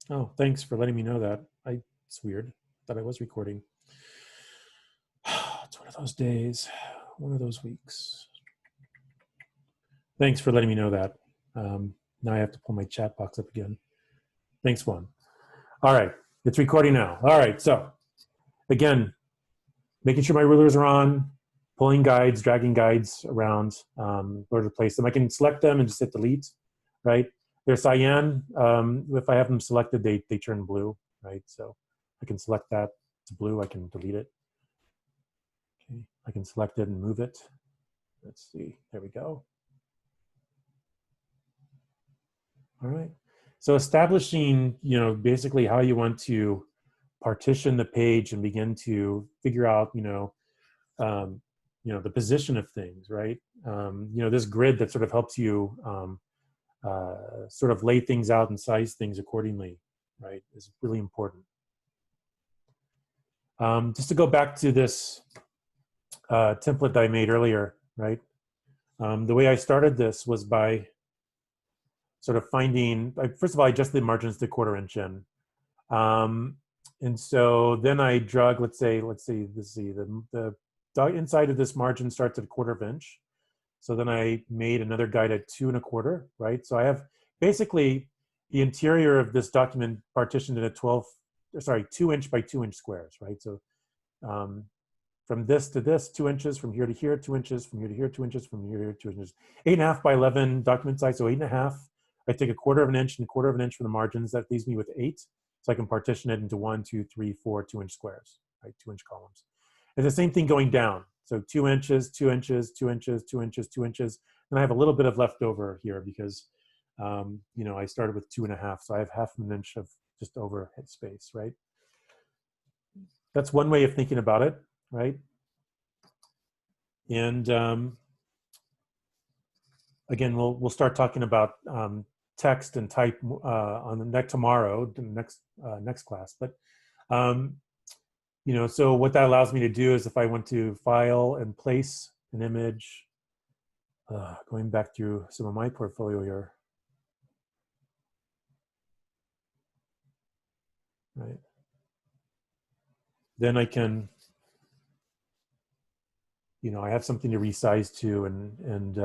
Oh, thanks for letting me know that. It's weird that I was recording. It's one of those days, one of those weeks. Thanks for letting me know that. Now I have to pull my chat box up again. Thanks, Juan. All right, it's recording now. All right, so again, making sure my rulers are on, pulling guides, dragging guides around in order to place them. I can select them and just hit delete, right? They're cyan. If I have them selected, they turn blue, right? So I can select that to blue. I can delete it. Okay, I can select it and move it. Let's see. There we go. All right. So establishing, basically how you want to partition the page and begin to figure out, the position of things, right? This grid that sort of helps you sort of lay things out and size things accordingly, right, is really important. Just to go back to this template that I made earlier, right? The way I started this was by sort of finding, first of all, I adjusted the margins to 1/4 inch in. And so then I drug, let's see, the inside of this margin starts at 1/4 inch. So then I made another guide at 2 1/4, right? So I have basically the interior of this document partitioned into 2 inch by 2 inch squares, right? So from this to this, 2 inches, from here to here, 2 inches, from here to here, 2 inches, from here to here, 2 inches. 8.5 by 11 document size, so 8.5. I take 1/4 inch and 1/4 inch from the margins. That leaves me with 8. So I can partition it into 1, 2, 3, 4 2 inch squares, right? 2 inch columns. And the same thing going down. So 2 inches, 2 inches, 2 inches, 2 inches, 2 inches. And I have a little bit of leftover here because, I started with 2.5. So I have 1/2 inch of just overhead space, right? That's one way of thinking about it, right? And again, we'll start talking about text and type on the tomorrow, the next class. But so what that allows me to do is if I want to file and place an image, going back through some of my portfolio here, right? Then I can, I have something to resize to and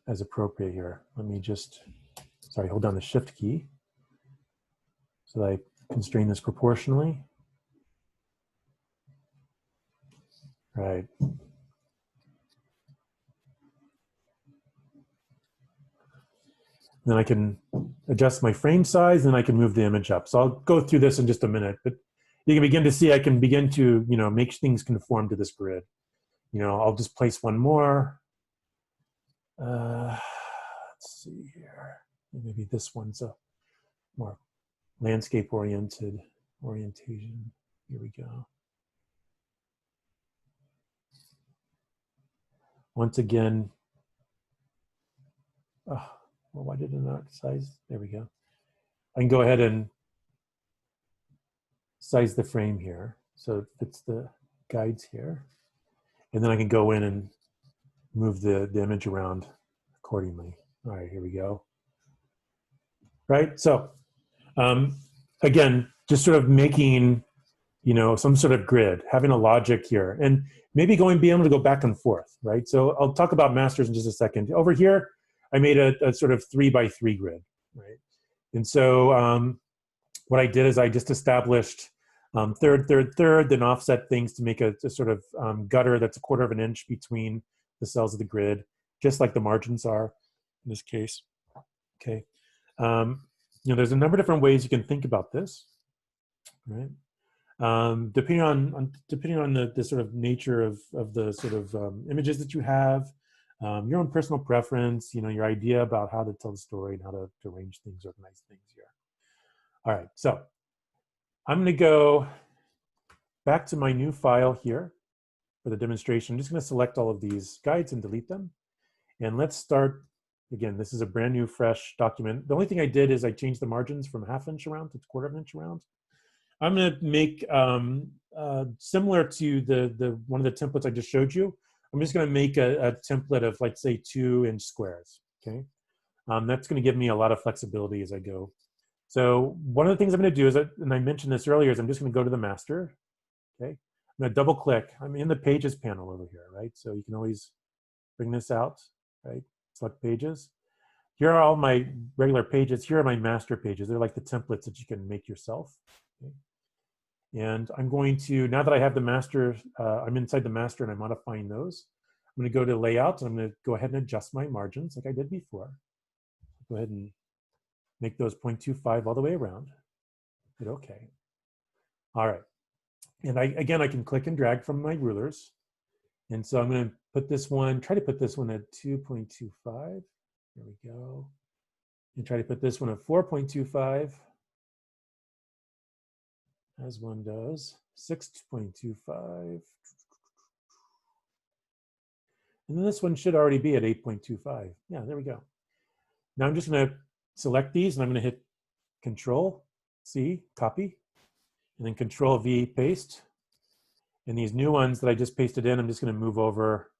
as appropriate here. Let me just, hold down the shift key so that I constrain this proportionally. Right. Then I can adjust my frame size and I can move the image up. So I'll go through this in just a minute, but you can begin to see I can begin to, make things conform to this grid. I'll just place one more. Let's see here. Maybe this one's a more landscape orientation. Here we go. Once again, well, why did it not size? There we go. I can go ahead and size the frame here so it fits the guides here. And then I can go in and move the image around accordingly. All right, here we go. Right, so again, just sort of making, some sort of grid, having a logic here, and maybe being able to go back and forth, right? So I'll talk about masters in just a second. Over here, I made a sort of 3 by 3 grid, right? And so what I did is I just established third, then offset things to make a sort of gutter that's 1/4 inch between the cells of the grid, just like the margins are in this case. Okay. There's a number of different ways you can think about this, right? Depending on the sort of nature of the sort of images that you have, your own personal preference, your idea about how to tell the story and how to arrange things, organize things here. All right, so I'm going to go back to my new file here for the demonstration. I'm just going to select all of these guides and delete them. And let's start. Again, this is a brand new, fresh document. The only thing I did is I changed the margins from 1/2 inch around to 1/4 inch around. I'm going to make similar to the one of the templates I just showed you. I'm just going to make a template of, let's say, 2 inch squares. Okay. That's going to give me a lot of flexibility as I go. So one of the things I'm going to do is, and I mentioned this earlier, is I'm just going to go to the master. Okay, I'm going to double click. I'm in the pages panel over here, right? So you can always bring this out, right? Select pages. Here are all my regular pages. Here are my master pages. They're like the templates that you can make yourself. Okay? And I'm going to, now that I have the master, I'm inside the master and I'm modifying those. I'm going to go to layout and I'm going to go ahead and adjust my margins like I did before. Go ahead and make those 0.25 all the way around. Hit OK. All right. And again, I can click and drag from my rulers. And so I'm going to put this one, try to put this one at 2.25. There we go. And try to put this one at 4.25. As one does. 6.25. And then this one should already be at 8.25. Yeah, there we go. Now I'm just going to select these and I'm going to hit Control C, copy, and then Control V, paste. And these new ones that I just pasted in, I'm just going to move over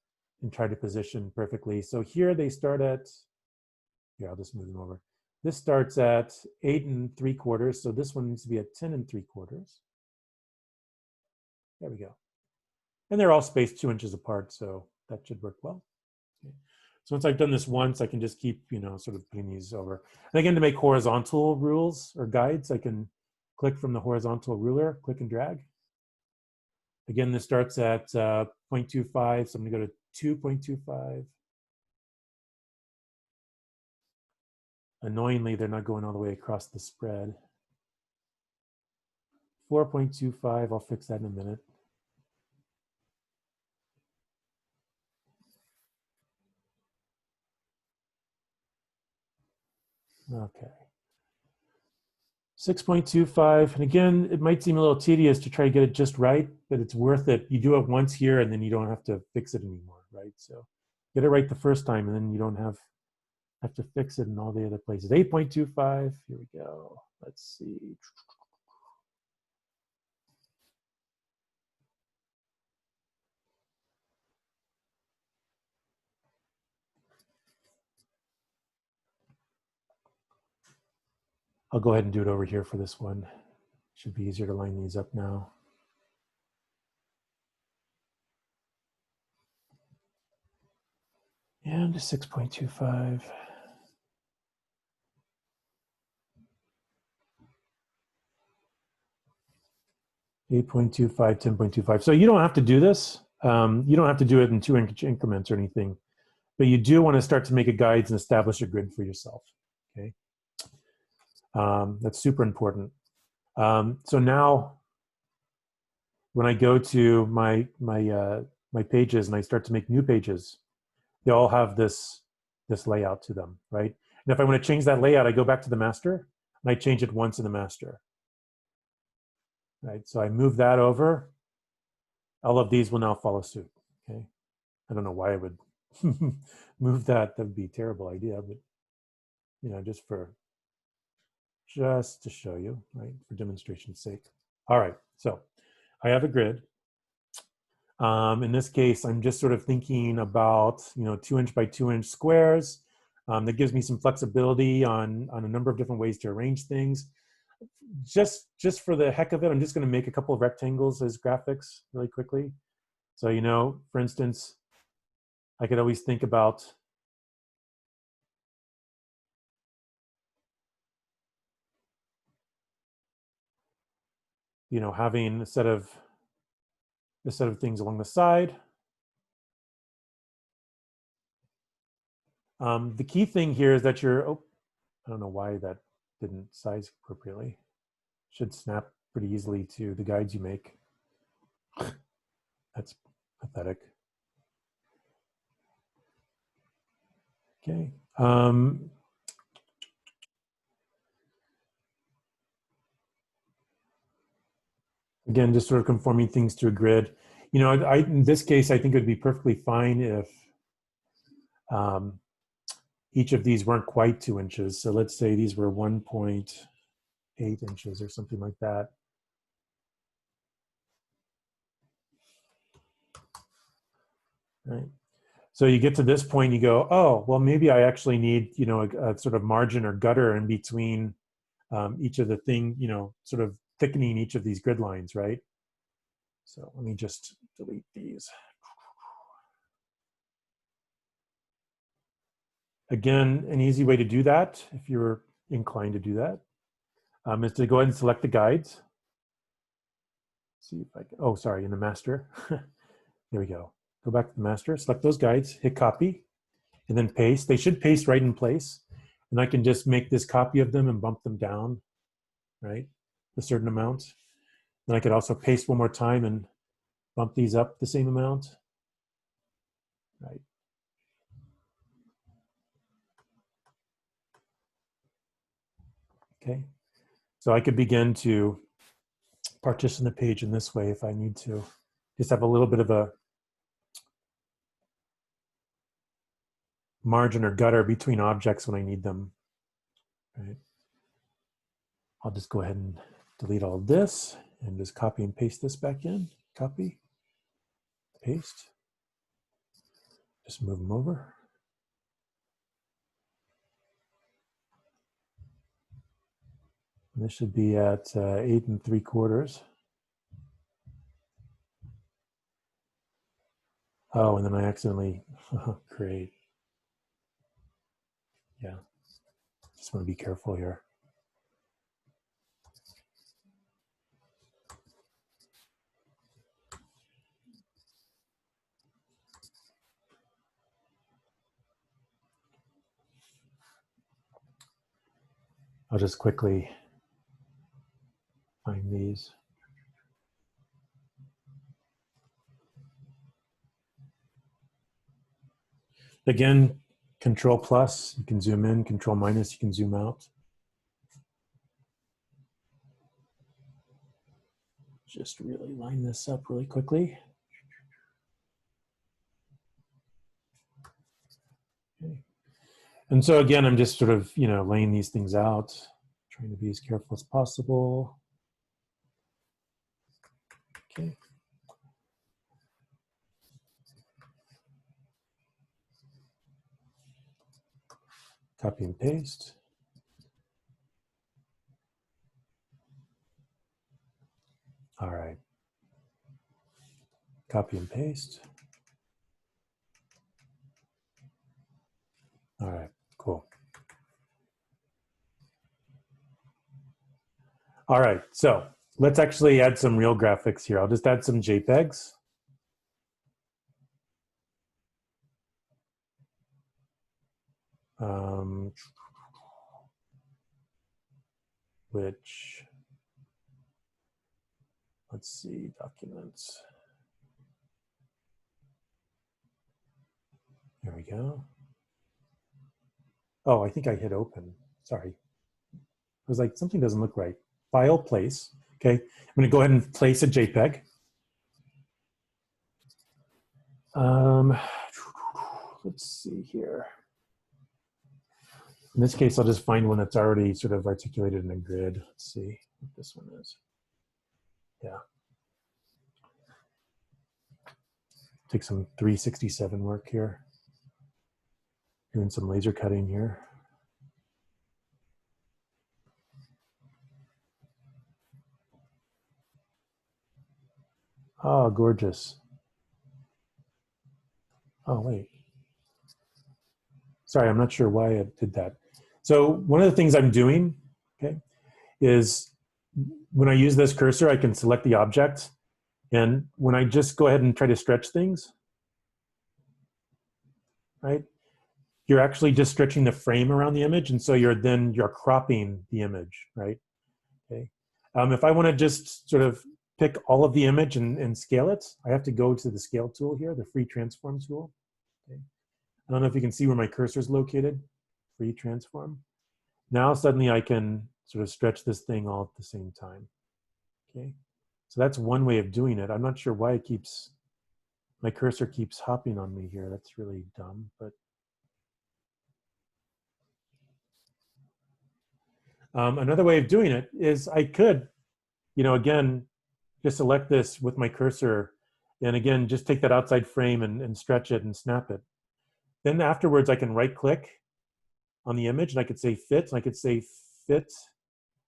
and try to position perfectly. So here they start at, here, I'll just move them over. This starts at 8 3/4. So this one needs to be at 10 3/4. There we go. And they're all spaced 2 inches apart, so that should work well. Okay. So once I've done this once, I can just keep, sort of putting these over. And again, to make horizontal rules or guides, I can click from the horizontal ruler, click and drag. Again, this starts at 0.25, so I'm going to go to 2.25. Annoyingly, they're not going all the way across the spread. 4.25, I'll fix that in a minute. Okay. 6.25, and again, it might seem a little tedious to try to get it just right, but it's worth it. You do it once here, and then you don't have to fix it anymore, right? So get it right the first time, and then you don't have to fix it in all the other places. 8.25, here we go. Let's see. I'll go ahead and do it over here for this one. Should be easier to line these up now. And 6.25. 8.25, 10.25. So you don't have to do this. You don't have to do it in 2-inch increments or anything, but you do want to start to make a guide and establish a grid for yourself. Okay, that's super important. So now, when I go to my pages and I start to make new pages, they all have this layout to them, right? And if I want to change that layout, I go back to the master and I change it once in the master. Right, so I move that over. All of these will now follow suit. Okay, I don't know why I would move that. That would be a terrible idea, but just to show you, right, for demonstration's sake. All right, so I have a grid. In this case, I'm just sort of thinking about 2-inch by 2-inch squares. That gives me some flexibility on a number of different ways to arrange things. Just for the heck of it, I'm just going to make a couple of rectangles as graphics really quickly. So, for instance, I could always think about having a set of things along the side. The key thing here is that I don't know why that didn't size appropriately. Should snap pretty easily to the guides you make. That's pathetic. Okay. Again, just sort of conforming things to a grid. In this case, I think it would be perfectly fine if each of these weren't quite 2 inches. So let's say these were 1.8 inches or something like that. Right. So you get to this point, you go, oh, well, maybe I actually need, you know, a sort of margin or gutter in between each of the thing, you know, sort of thickening each of these grid lines, right? So let me just delete these. Again, an easy way to do that, if you're inclined to do that, is to go ahead and select the guides. See if I can, oh, sorry, in the master. There we go. Go back to the master, select those guides, hit copy, and then paste. They should paste right in place. And I can just make this copy of them and bump them down, right? A certain amount. Then I could also paste one more time and bump these up the same amount, right? Okay. So I could begin to partition the page in this way if I need to. Just have a little bit of a margin or gutter between objects when I need them, right? I'll just go ahead and delete all of this and just copy and paste this back in. Copy, paste. Just move them over. And this should be at 8 3/4. Oh, and then I accidentally create. Yeah, just want to be careful here. I'll just quickly find these. Again, Control plus, you can zoom in, Control minus, you can zoom out. Just really line this up really quickly. Okay. And so again, I'm just sort of, you know, laying these things out, trying to be as careful as possible. Okay. Copy and paste. All right. Copy and paste. All right, cool. All right, so let's actually add some real graphics here. I'll just add some JPEGs. Which, let's see, documents. There we go. Oh, I think I hit open. Sorry. I was like, something doesn't look right. File, place. Okay, I'm going to go ahead and place a JPEG. Let's see here. In this case, I'll just find one that's already sort of articulated in a grid. Let's see what this one is. Yeah. Take some 367 work here. Doing some laser cutting here. Oh, gorgeous. Oh, wait. Sorry, I'm not sure why I did that. So one of the things I'm doing, okay, is when I use this cursor, I can select the object. And when I just go ahead and try to stretch things, right, you're actually just stretching the frame around the image. And so you're cropping the image, right? Okay. If I want to just sort of pick all of the image and scale it, I have to go to the scale tool here, the free transform tool. Okay. I don't know if you can see where my cursor is located, free transform. Now suddenly I can sort of stretch this thing all at the same time. Okay. So that's one way of doing it. I'm not sure why my cursor keeps hopping on me here. That's really dumb, but. Another way of doing it is I could, you know, again, just select this with my cursor and again, just take that outside frame and stretch it and snap it. Then afterwards, I can right click on the image and I could say fit, and I could say fit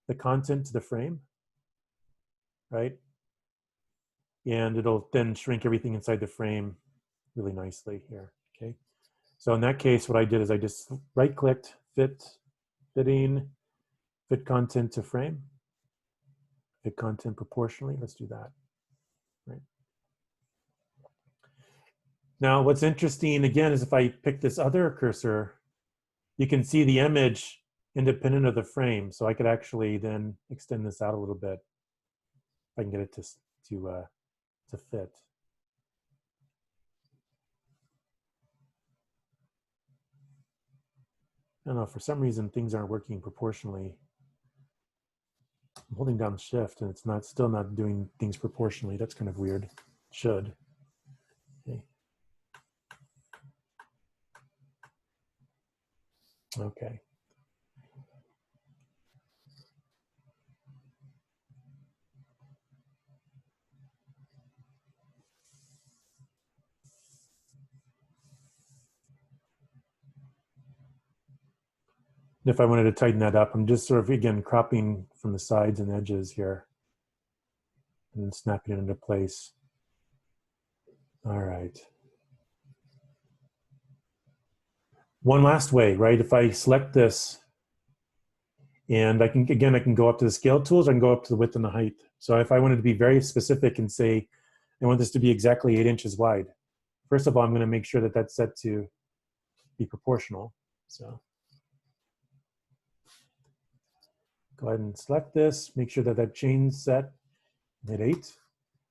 the content to the frame, right? And it'll then shrink everything inside the frame really nicely here, okay? So in that case, what I did is I just right clicked, fitting, fit content to frame, fit content proportionally. Let's do that, right? Now, what's interesting again is if I pick this other cursor, you can see the image independent of the frame. So I could actually then extend this out a little bit if I can get it to fit. I don't know, for some reason things aren't working proportionally. I'm holding down shift and it's still not doing things proportionally. That's kind of weird. Should. Okay. Okay. If I wanted to tighten that up, I'm just sort of, again, cropping from the sides and edges here and then snapping it into place. All right. One last way, right? If I select this and I can go up to the scale tools, I can go up to the width and the height. So if I wanted to be very specific and say, I want this to be exactly 8 inches wide. First of all, I'm going to make sure that that's set to be proportional. So go ahead and select this, make sure that that chain's set, hit 8,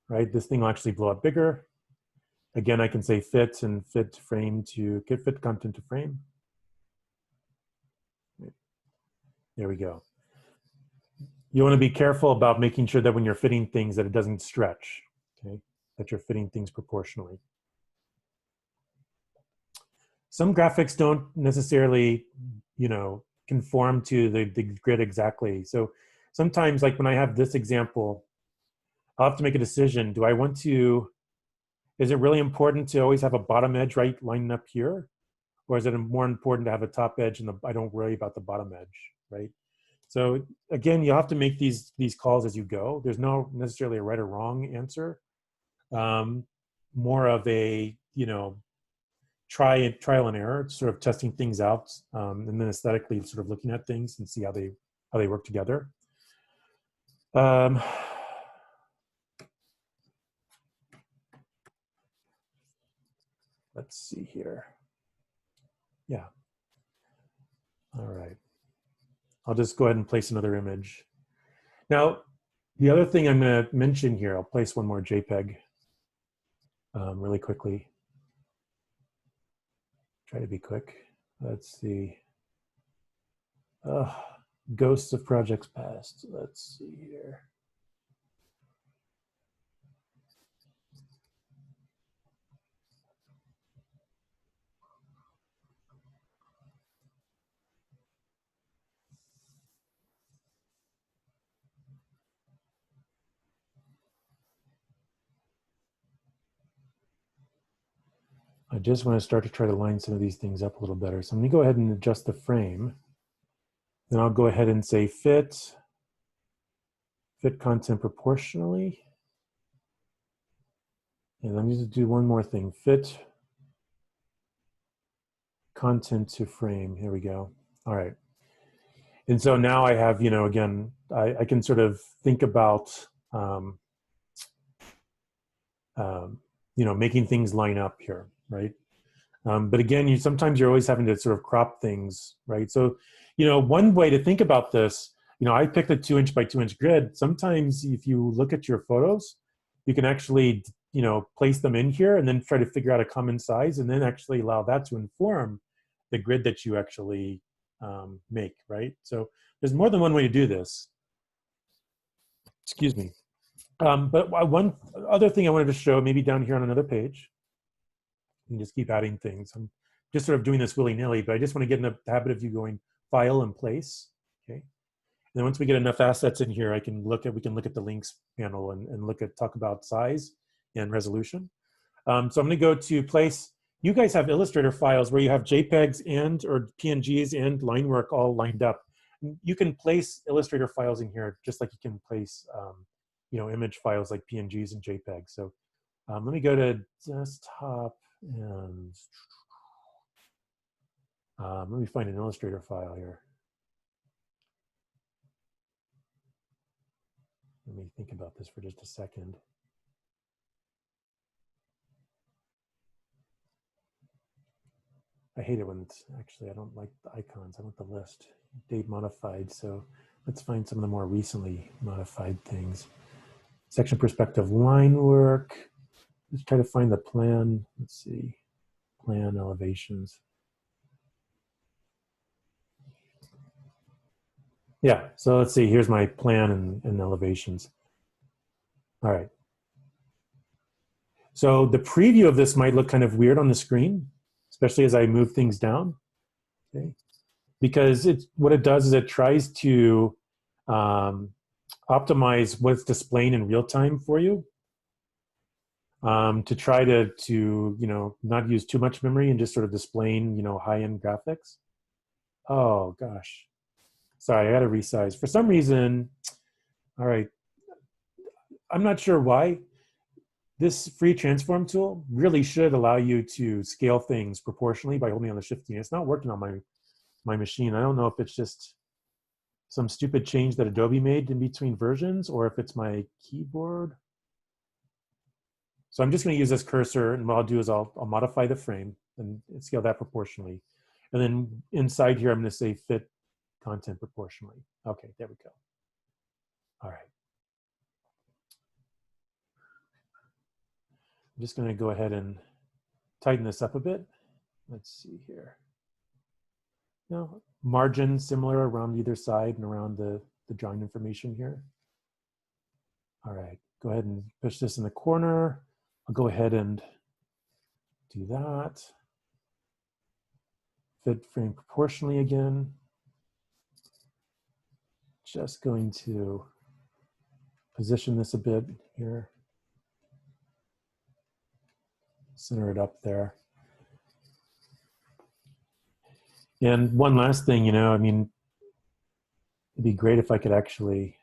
right? This thing will actually blow up bigger. Again, I can say fit and fit frame to get fit content to frame. There we go. You want to be careful about making sure that when you're fitting things that it doesn't stretch, okay? That you're fitting things proportionally. Some graphics don't necessarily, conform to the grid exactly. So sometimes, like when I have this example, I'll have to make a decision. Do I want to, is it really important to always have a bottom edge right lining up here? Or is it more important to have a top edge and I don't worry about the bottom edge, right? So again, you have to make these calls as you go. There's no necessarily a right or wrong answer. More of a, trial and error, sort of testing things out, and then aesthetically sort of looking at things and see how they work together. Let's see here. Yeah. All right. I'll just go ahead and place another image. Now, the other thing I'm going to mention here, I'll place one more JPEG really quickly. Try to be quick. Let's see. Ghosts of projects past. Let's see here. I just want to start to try to line some of these things up a little better. So I'm going to go ahead and adjust the frame. Then I'll go ahead and say fit content proportionally. And let me just do one more thing. Fit content to frame. Here we go. All right. And so now I have, again, I can sort of think about, making things line up here, right? But again, sometimes you're always having to sort of crop things, right? So, one way to think about this, I picked a 2-inch by 2-inch grid. Sometimes if you look at your photos, you can actually, place them in here and then try to figure out a common size and then actually allow that to inform the grid that you actually make, right? So there's more than one way to do this. Excuse me. But one other thing I wanted to show, maybe down here on another page, you can just keep adding things. I'm just sort of doing this willy-nilly, but I just want to get in the habit of you going file and place, okay? And then once we get enough assets in here, we can look at the links panel and talk about size and resolution. So I'm going to go to place, you guys have Illustrator files where you have JPEGs and or PNGs and line work all lined up. You can place Illustrator files in here just like you can place image files like PNGs and JPEGs. So let me go to desktop and let me find an Illustrator file here. Let me think about this for just a second. I hate it when it's actually, I don't like the icons. I want the list. Date modified. So let's find some of the more recently modified things. Section perspective line work. Let's try to find the plan. Let's see. Plan elevations. Yeah, so let's see. Here's my plan and elevations. All right. So the preview of this might look kind of weird on the screen, especially as I move things down. Okay. Because what it does is it tries to optimize what's displaying in real time for you to try to not use too much memory and just sort of displaying high-end graphics. Oh gosh, sorry, I got to resize for some reason. All right, I'm not sure why. This free transform tool really should allow you to scale things proportionally by holding on the shift key. It's not working on my machine. I don't know if it's just some stupid change that Adobe made in between versions or if it's my keyboard. So I'm just going to use this cursor, and what I'll do is I'll modify the frame and scale that proportionally. And then inside here, I'm going to say fit content proportionally. Okay, there we go. All right. I'm just going to go ahead and tighten this up a bit. Let's see here. Now, margin similar around either side and around the drawing information here. All right, go ahead and push this in the corner. I'll go ahead and do that. Fit frame proportionally again. Just going to position this a bit here. Center it up there. And one last thing, I mean, it'd be great if I could actually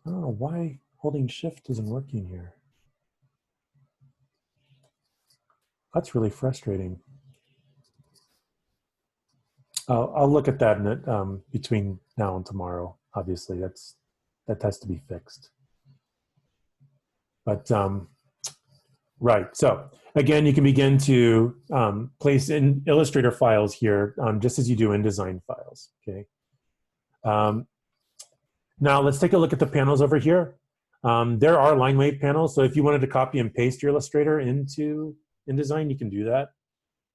I don't know why holding shift isn't working here. That's really frustrating. I'll look at that in between now and tomorrow. Obviously, that has to be fixed. But right, so again, you can begin to place in Illustrator files here, just as you do InDesign files. Okay. Now let's take a look at the panels over here. There are line weight panels, so if you wanted to copy and paste your Illustrator into InDesign, you can do that.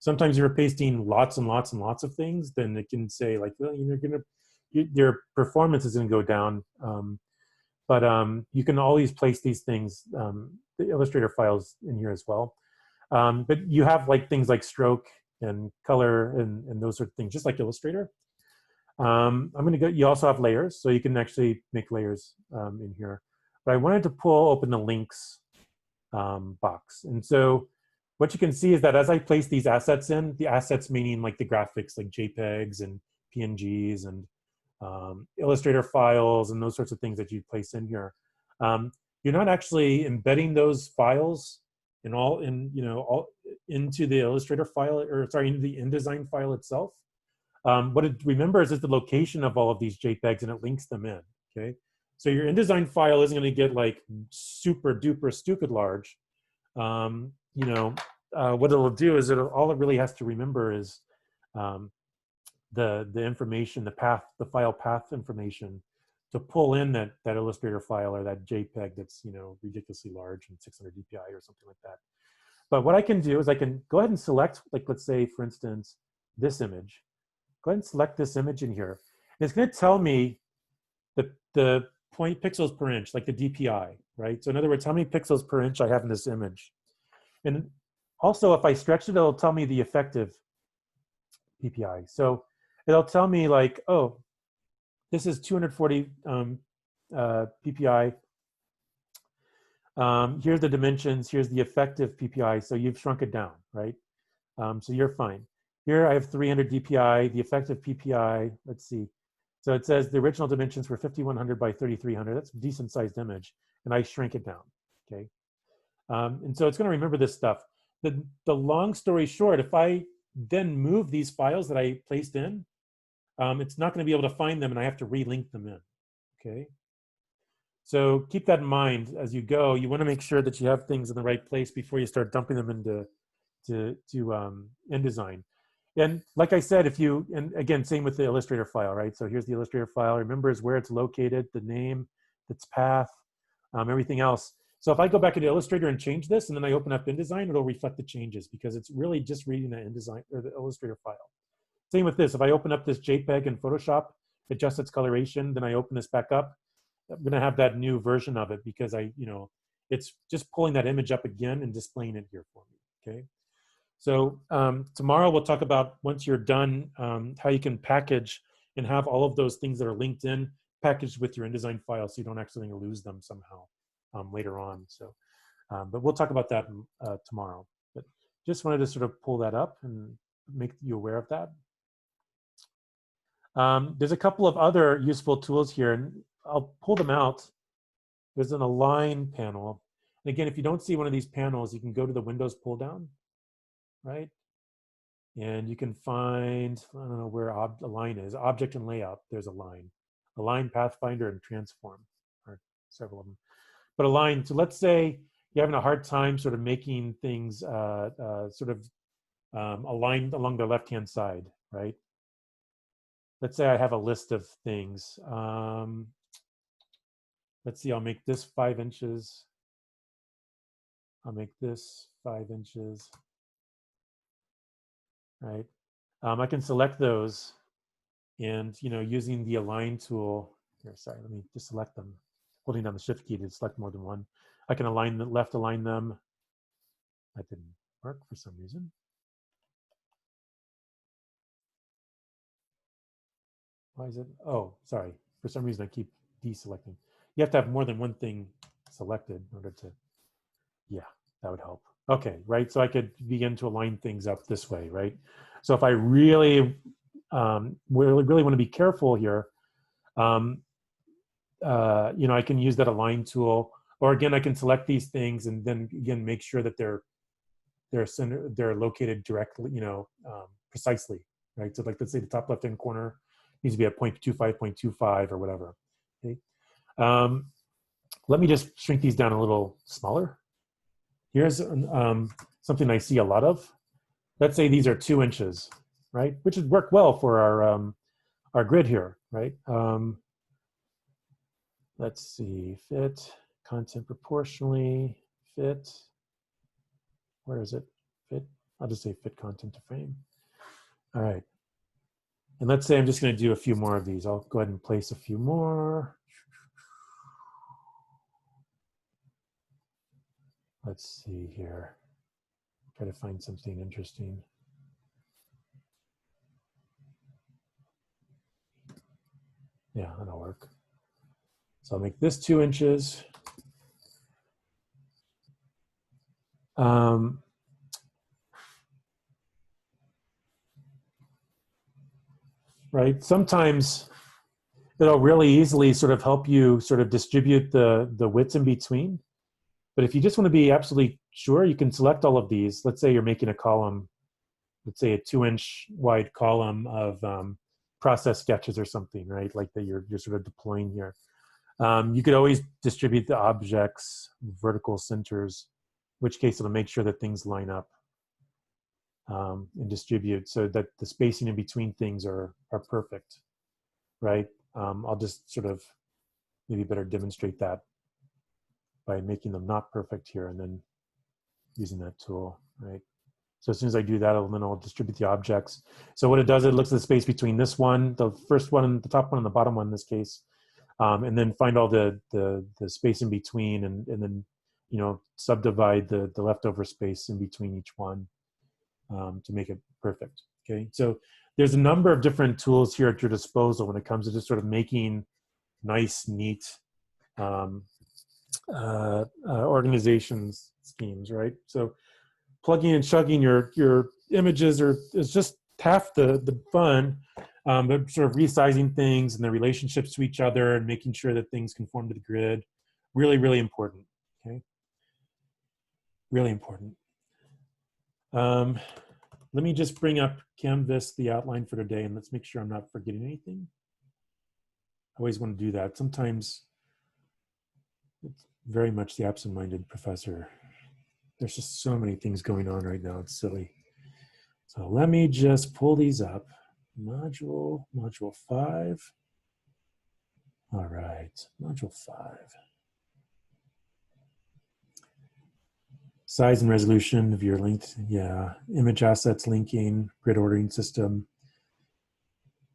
Sometimes you're pasting lots and lots and lots of things, then it can say like, well, your performance is gonna go down. But you can always place these things, the Illustrator files in here as well. But you have like things like stroke and color and those sort of things, just like Illustrator. I'm gonna go, you also have layers, so you can actually make layers in here. But I wanted to pull open the links box. And so what you can see is that as I place these assets in, the assets meaning like the graphics, like JPEGs and PNGs and Illustrator files and those sorts of things that you place in here. You're not actually embedding those files into the Illustrator file, or sorry, into the InDesign file itself. What it remembers is the location of all of these JPEGs and it links them in, okay? So your InDesign file isn't gonna get like super duper stupid large. What it'll do is all it really has to remember is the information, the file path information to pull in that Illustrator file or that JPEG that's ridiculously large and 600 dpi or something like that. But what I can do is I can go ahead and select, like, let's say for instance this image. Go ahead and select this image in here. And it's going to tell me the point pixels per inch, like the DPI, right? So in other words, how many pixels per inch I have in this image. And also, if I stretch it, it'll tell me the effective PPI. So it'll tell me like, oh, This is 240 PPI. Here's the dimensions. Here's the effective PPI. So you've shrunk it down, right? So you're fine. Here I have 300 DPI, the effective PPI, let's see. So it says the original dimensions were 5100 by 3300. That's a decent sized image. And I shrink it down, okay? And so it's gonna remember this stuff. The long story short, if I then move these files that I placed in, it's not gonna be able to find them and I have to relink them in, okay? So keep that in mind as you go. You wanna make sure that you have things in the right place before you start dumping them into InDesign. And like I said, if you, and again, same with the Illustrator file, right? So here's the Illustrator file. Remember is where it's located, the name, its path, everything else. So if I go back into Illustrator and change this, and then I open up InDesign, it'll reflect the changes because it's really just reading the InDesign or the Illustrator file. Same with this. If I open up this JPEG in Photoshop, adjust its coloration, then I open this back up, I'm gonna have that new version of it because it's just pulling that image up again and displaying it here for me, okay? So tomorrow we'll talk about, once you're done, how you can package and have all of those things that are linked in packaged with your InDesign file so you don't accidentally lose them somehow later on. So, but we'll talk about that tomorrow. But just wanted to sort of pull that up and make you aware of that. There's a couple of other useful tools here, and I'll pull them out. There's an Align panel. And again, if you don't see one of these panels, you can go to the Windows pull down, right? And you can find, I don't know where Align is, Object and Layout, there's Align. Align, Pathfinder, and Transform are several of them. But Align, so let's say you're having a hard time sort of making things sort of aligned along the left-hand side, right? Let's say I have a list of things. Let's see, I'll make this 5 inches. I'll make this 5 inches. Right? I can select those and, using the Align tool, here, sorry, let me just select them, holding down the Shift key to select more than one. I can left align them. That didn't work for some reason. Why is it? Oh, sorry. For some reason, I keep deselecting. You have to have more than one thing selected in order to, yeah, that would help. Okay, right? So I could begin to align things up this way, right? So if I really want to be careful here, I can use that Align tool, or again, I can select these things and then again make sure that they're located directly, precisely, right? So like, let's say the top left-hand corner needs to be at 0.25, 0.25 or whatever. Okay. Let me just shrink these down a little smaller. Here's something I see a lot of. Let's say these are 2 inches, right? Which would work well for our grid here, right? Let's see, fit, content proportionally, fit. Where is it? Fit, I'll just say fit content to frame. All right. And let's say I'm just gonna do a few more of these. I'll go ahead and place a few more. Let's see here. Try to find something interesting. Yeah, that'll work. So I'll make this 2 inches. Right, sometimes it'll really easily sort of help you sort of distribute the widths in between. But if you just want to be absolutely sure, you can select all of these. Let's say you're making a column, let's say a 2-inch wide column of process sketches or something, right? Like that you're sort of deploying here. You could always distribute the objects, vertical centers, in which case it'll make sure that things line up and distribute so that the spacing in between things are perfect, right? I'll just sort of maybe better demonstrate that by making them not perfect here and then using that tool, right? So as soon as I do that, then I'll distribute the objects. So what it does, it looks at the space between this one, the first one, the top one, and the bottom one in this case, and then find all the space in between, and then subdivide the leftover space in between each one to make it perfect. Okay, so there's a number of different tools here at your disposal when it comes to just sort of making nice, neat organization schemes, right? So plugging and chugging your images is just half the fun, but sort of resizing things and the relationships to each other and making sure that things conform to the grid, really, really important, okay? Really important. Let me just bring up Canvas, the outline for today, and let's make sure I'm not forgetting anything. I always want to do that. Sometimes it's very much the absent-minded professor. There's just so many things going on right now. It's silly. So let me just pull these up. Module 5. All right, module 5. Size and resolution of your linked, yeah. Image assets linking, grid ordering system.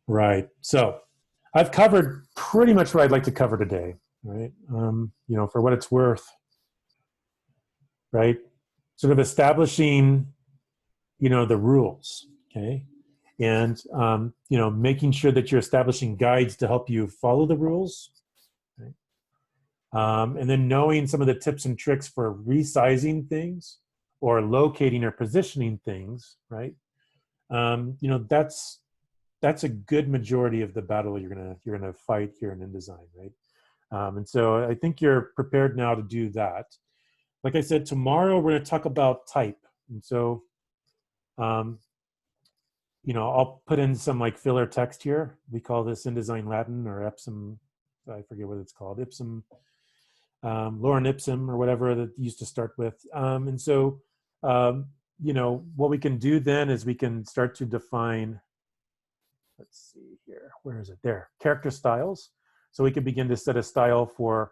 Right, so I've covered pretty much what I'd like to cover today, right? You know, for what it's worth, right? Sort of establishing, you know, the rules, okay? And, you know, making sure that you're establishing guides to help you follow the rules, right? And then knowing some of the tips and tricks for resizing things or locating or positioning things, right? You know, that's a good majority of the battle you're gonna fight here in InDesign, right? And so I think you're prepared now to do that. Like I said, tomorrow we're gonna talk about type, and so you know, I'll put in some like filler text here. We call this InDesign Latin or Ipsum. I forget what it's called, Ipsum, Lorem Ipsum or whatever that used to start with. And so, you know, what we can do then is we can start to define, let's see here, where is it? There, character styles. So we can begin to set a style for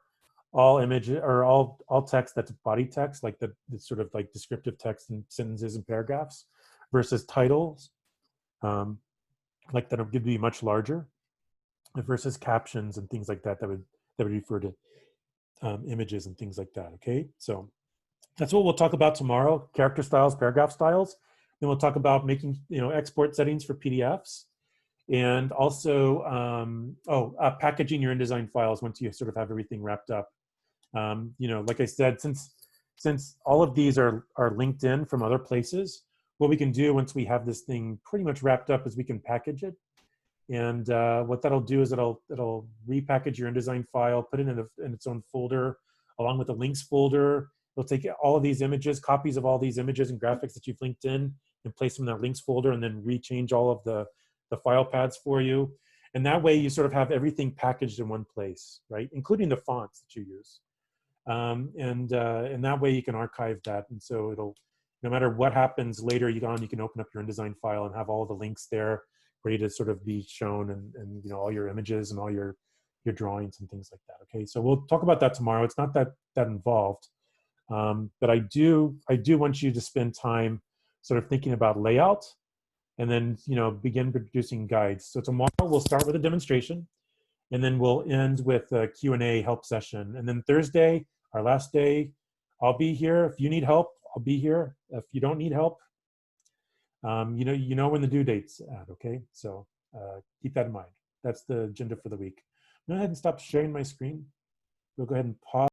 all image or all text that's body text, like the sort of like descriptive text and sentences and paragraphs, versus titles, like that would be much larger, versus captions and things like that that would refer to images and things like that. Okay, so that's what we'll talk about tomorrow: character styles, paragraph styles. Then we'll talk about making, you know, export settings for PDFs, and also packaging your InDesign files once you sort of have everything wrapped up. You know, like I said, since all of these are linked in from other places, what we can do once we have this thing pretty much wrapped up is we can package it. And what that'll do is it'll repackage your InDesign file, put it in its own folder, along with the links folder. It'll take all of these images, copies of all these images and graphics that you've linked in, and place them in that links folder, and then rechange all of the file paths for you. And that way you sort of have everything packaged in one place, right? Including the fonts that you use. And that way you can archive that. And so it'll, no matter what happens later, you can open up your InDesign file and have all the links there ready to sort of be shown, and you know, all your images and all your drawings and things like that. Okay, so we'll talk about that tomorrow. It's not that involved, but I do want you to spend time sort of thinking about layout, and then, you know, begin producing guides. So tomorrow we'll start with a demonstration, and then we'll end with a Q&A help session. And then Thursday, our last day, I'll be here. If you need help, I'll be here. If you don't need help, you know when the due date's at, okay? So keep that in mind. That's the agenda for the week. I'm gonna go ahead and stop sharing my screen. We'll go ahead and pause.